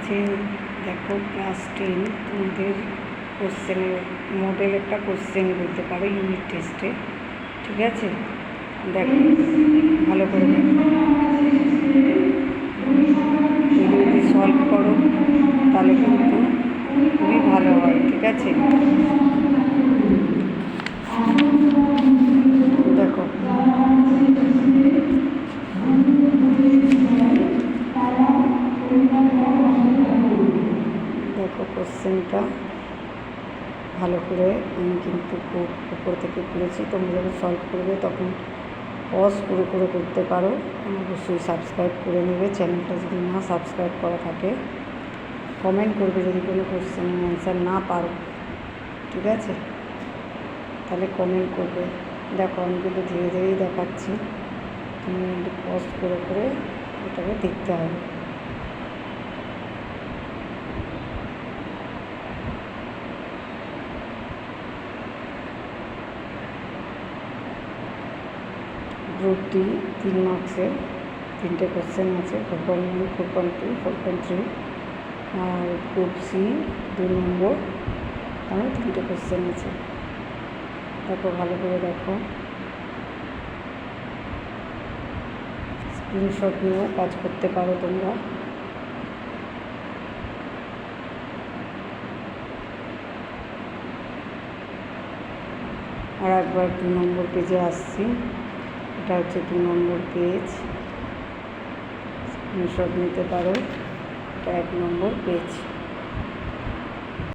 যে দেখো ক্লাস 10 তোমাদের কোশ্চেনের মডেল একটা কোশ্চেন বলতে পারো ইউনিট টেস্টে, ঠিক আছে? দেখো ভালো করে যদি সলভ করো তাহলে কিন্তু খুবই ভালো হয়, ঠিক আছে? দেখো দেখো কোশ্চেনটা ভালো করে আমি কিন্তু খুব উপর থেকে করেছি। তোমরা যখন সলভ করবে তখন পজ করে করে করতে পারো। অবশ্যই সাবস্ক্রাইব করে নেবে চ্যানেলটা যদি না সাবস্ক্রাইব করা থাকে। কমেন্ট করবে যদি কোনো কোশ্চেনের অ্যান্সার না পারো, ঠিক আছে? তাহলে কমেন্ট করবে। দেখো আমি কিন্তু ধীরে ধীরেই দেখাচ্ছি, তুমি কিন্তু পজ করে করে এটাকে দেখতে হবে। গ্রুপ ডি 3 মার্কসের 3টে কোশ্চেন আছে, 4.1, 4.2, 4.3। আর গ্রুপ সি 2 নম্বর, আমার 3টে কোশ্চেন আছে। দেখো ভালো করে দেখো, স্ক্রিনশট নিয়েও কাজ করতে পারো তোমরা। আর একবার 2 নম্বর পেজে আসছি, এটা হচ্ছে 2 নম্বর পেজ, স্ক্রিনশট নিতে পারো। এটা 1 নম্বর পেজ।